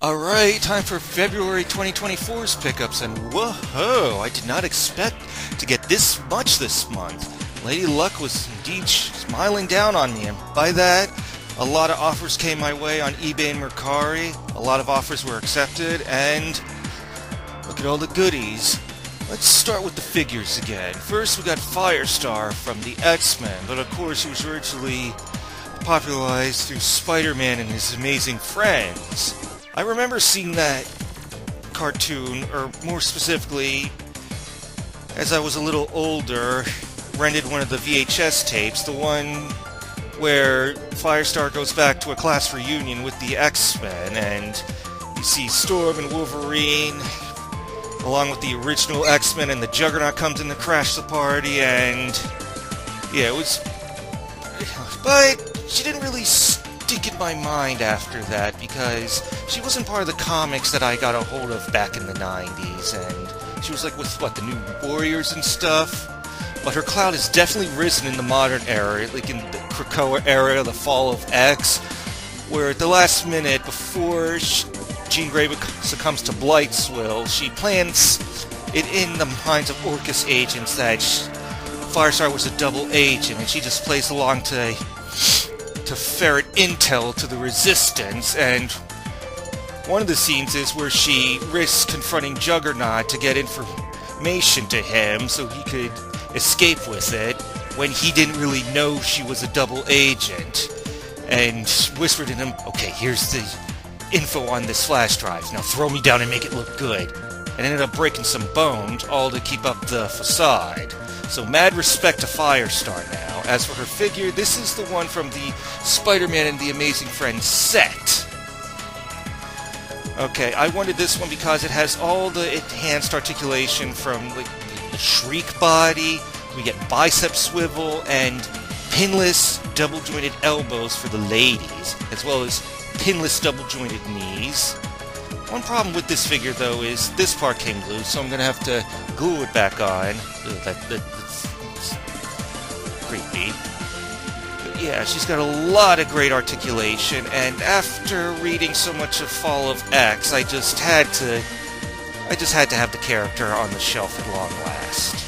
Alright, time for February 2024's pickups, and whoa, I did not expect to get this much this month. Lady Luck was indeed smiling down on me, and by that, a lot of offers came my way on eBay and Mercari. A lot of offers were accepted, and look at all the goodies. Let's start with the figures again. First, we got Firestar from the X-Men, but of course he was originally popularized through Spider-Man and his amazing friends. I remember seeing that cartoon, or more specifically, as I was a little older, rented one of the VHS tapes, the one where Firestar goes back to a class reunion with the X-Men, and you see Storm and Wolverine, along with the original X-Men, and the Juggernaut comes in to crash the party, and yeah, it was... But she didn't really stick in my mind after that, because she wasn't part of the comics that I got a hold of back in the 90s, and she was like with, what, the New Warriors and stuff? But her clout has definitely risen in the modern era, like in the Krakoa era, the fall of X, where at the last minute, before Jean Grey succumbs to Blight's will, she plants it in the minds of Orcus agents that Firestar was a double agent, and she just plays along to ferret intel to the Resistance, and one of the scenes is where she risks confronting Juggernaut to get information to him so he could escape with it, when he didn't really know she was a double agent, and whispered to him, okay, here's the info on this flash drive, now throw me down and make it look good, and ended up breaking some bones, all to keep up the facade. So mad respect to Firestar now. As for her figure, this is the one from the Spider-Man and the Amazing Friends set. Okay, I wanted this one because it has all the enhanced articulation from like the Shriek body, we get bicep swivel, and pinless double-jointed elbows for the ladies, as well as pinless double-jointed knees. One problem with this figure, though, is this part came loose, so I'm going to have to glue it back on. That's creepy. But yeah, she's got a lot of great articulation, and after reading so much of Fall of X, I just had to have the character on the shelf at long last.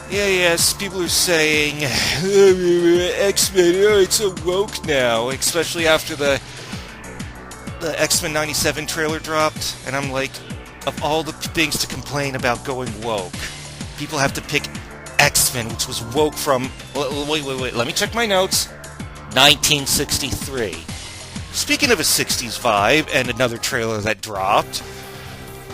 Yeah, yes, people are saying, X-Men, it's so woke now, especially after the X-Men 97 trailer dropped, and I'm like, of all the things to complain about going woke, people have to pick X-Men, which was woke from, wait, let me check my notes, 1963. Speaking of a 60s vibe, and another trailer that dropped,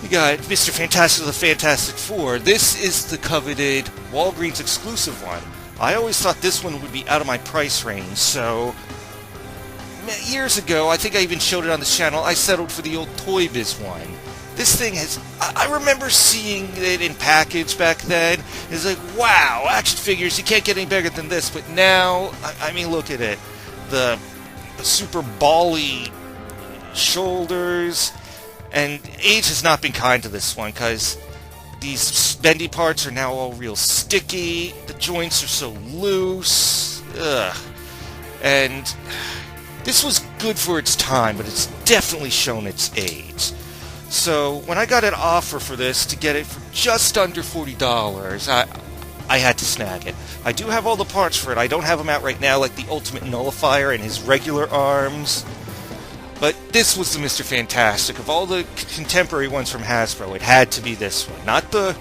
we got Mr. Fantastic of the Fantastic Four. This is the coveted Walgreens exclusive one. I always thought this one would be out of my price range, so years ago, I think I even showed it on the channel, I settled for the old Toy Biz one. This thing has... I remember seeing it in package back then. It's like, wow, action figures, you can't get any bigger than this. But now, I mean, look at it. The super bally shoulders. And age has not been kind to this one, because these bendy parts are now all real sticky. The joints are so loose. Ugh. And this was good for its time, but it's definitely shown its age. So when I got an offer for this to get it for just under $40, I had to snag it. I do have all the parts for it. I don't have them out right now, like the Ultimate Nullifier and his regular arms. But this was the Mr. Fantastic. Of all the contemporary ones from Hasbro, it had to be this one. Not the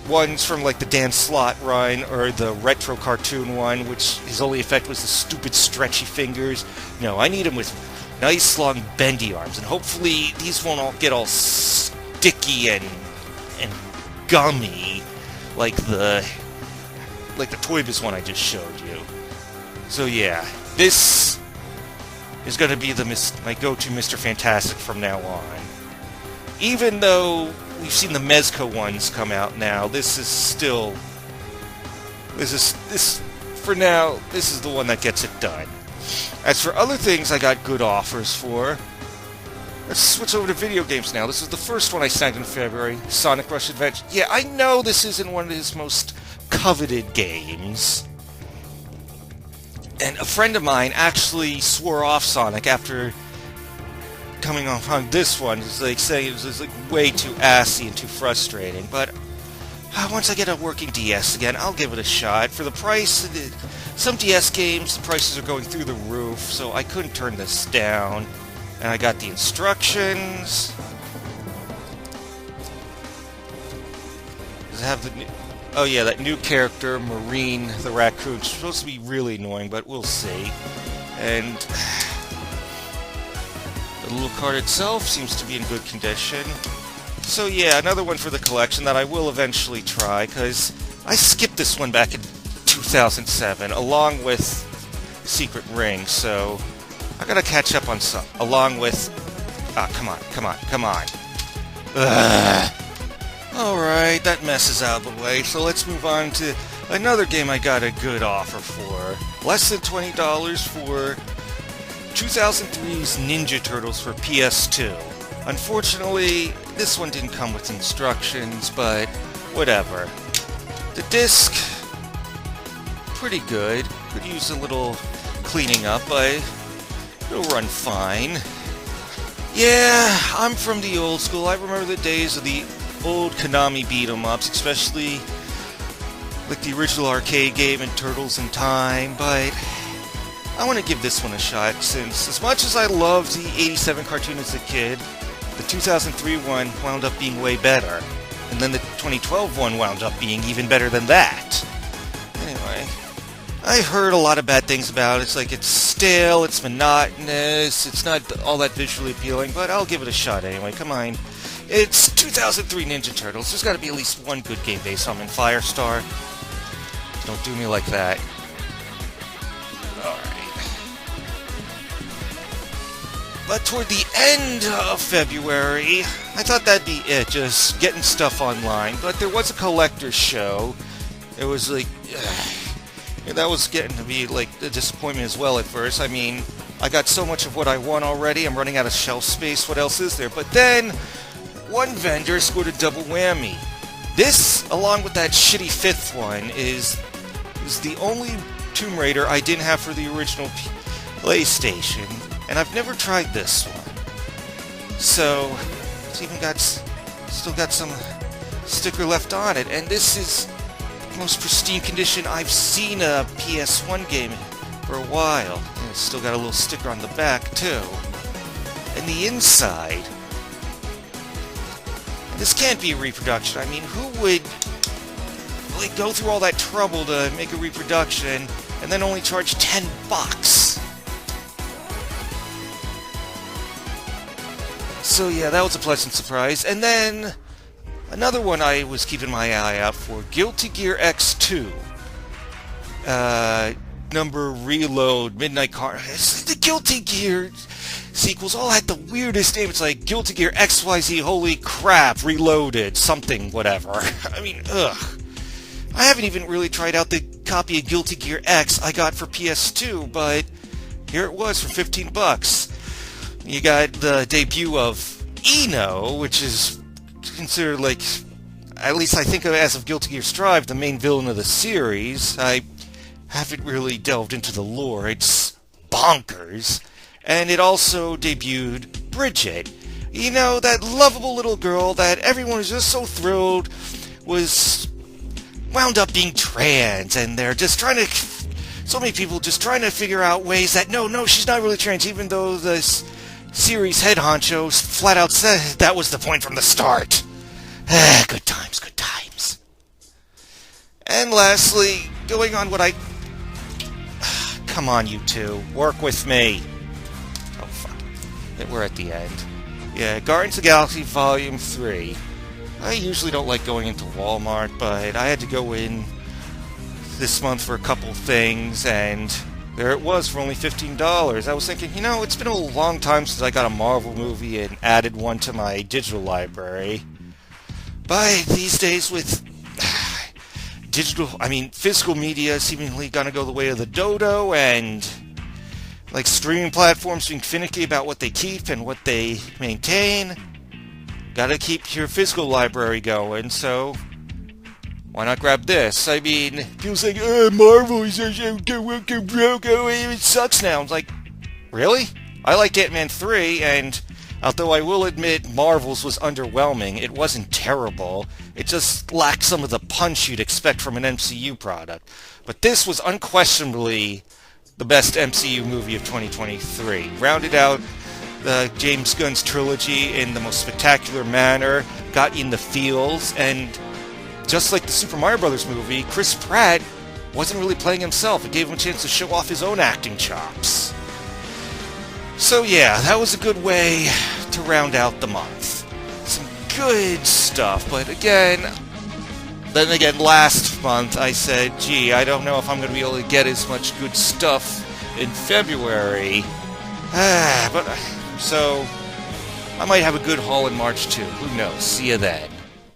ones from like the Dan Slott run or the retro cartoon one, which his only effect was the stupid stretchy fingers. No, I need him with nice long bendy arms, and hopefully these won't all get all sticky and gummy like the Toy Biz one I just showed you. So yeah, this is going to be my go-to Mr. Fantastic from now on. Even though we've seen the Mezco ones come out now, this is for now, this is the one that gets it done. As for other things I got good offers for, let's switch over to video games now. This is the first one I snagged in February, Sonic Rush Adventure. Yeah, I know this isn't one of his most coveted games, and a friend of mine actually swore off Sonic after coming off on this one is like saying it was like way too assy and too frustrating. But once I get a working DS again, I'll give it a shot. For the price, some DS games, the prices are going through the roof, so I couldn't turn this down. And I got the instructions. Does it have the new... Oh yeah, that new character, Marine the Raccoon. It's supposed to be really annoying, but we'll see. And the little card itself seems to be in good condition. So yeah, another one for the collection that I will eventually try, because I skipped this one back in 2007, along with Secret Ring, so I gotta catch up on some, along with... Ah, come on. Ugh. Alright, that mess is out of the way, so let's move on to another game I got a good offer for. Less than $20 for 2003's Ninja Turtles for PS2. Unfortunately, this one didn't come with instructions, but whatever. The disc, pretty good. Could use a little cleaning up, but it'll run fine. Yeah, I'm from the old school. I remember the days of the old Konami beat-em-ups, especially like the original arcade game and Turtles in Time, but I want to give this one a shot, since as much as I loved the 87 cartoon as a kid, the 2003 one wound up being way better, and then the 2012 one wound up being even better than that. Anyway, I heard a lot of bad things about it. It's like it's stale, it's monotonous, it's not all that visually appealing, but I'll give it a shot anyway. Come on. It's 2003 Ninja Turtles. There's got to be at least one good game based on in Firestar. Don't do me like that. Alright. But toward the end of February, I thought that'd be it, just getting stuff online. But there was a collector's show. It was like... that was getting to be like a disappointment as well at first. I mean, I got so much of what I want already, I'm running out of shelf space. What else is there? But then... one vendor scored a double whammy. This, along with that shitty fifth one, is the only Tomb Raider I didn't have for the original PlayStation, and I've never tried this one. So, it's even still got some sticker left on it, and this is the most pristine condition I've seen a PS1 game for a while. And it's still got a little sticker on the back, too. And the inside... this can't be a reproduction. I mean, who would like go through all that trouble to make a reproduction and then only charge $10? So yeah, that was a pleasant surprise. And then another one I was keeping my eye out for, Guilty Gear X2. Number Reload, Midnight Car. It's the Guilty Gear sequels all had the weirdest name. It's like Guilty Gear XYZ, holy crap, Reloaded, something, whatever. I mean, ugh. I haven't even really tried out the copy of Guilty Gear X I got for PS2, but here it was for $15. You got the debut of Eno, which is considered like, at least I think of as of Guilty Gear Strive, the main villain of the series. I haven't really delved into the lore. It's bonkers. And it also debuted Bridget. You know, that lovable little girl that everyone was just so thrilled was wound up being trans, and they're just trying to... so many people just trying to figure out ways that, no, she's not really trans, even though the series head honcho flat out said that was the point from the start. Good times, good times. And lastly, going on what I... come on, you two. Work with me. We're at the end. Yeah, Guardians of the Galaxy Volume 3. I usually don't like going into Walmart, but I had to go in this month for a couple things, and there it was for only $15. I was thinking, you know, it's been a long time since I got a Marvel movie and added one to my digital library. But these days with physical media seemingly gonna go the way of the dodo, and like streaming platforms being finicky about what they keep and what they maintain. Gotta keep your physical library going, so why not grab this? I mean, people say, Marvel is so broke, it sucks now. I'm like, really? I like Ant-Man 3, and Although I will admit Marvel's was underwhelming, it wasn't terrible. It just lacked some of the punch you'd expect from an MCU product. But this was unquestionably the best MCU movie of 2023. Rounded out James Gunn's trilogy in the most spectacular manner, got you in the feels, and just like the Super Mario Bros. Movie, Chris Pratt wasn't really playing himself. It gave him a chance to show off his own acting chops. So yeah, that was a good way to round out the month. Some good stuff, but then again, last month I said, gee, I don't know if I'm going to be able to get as much good stuff in February. So I might have a good haul in March too. Who knows? See you then.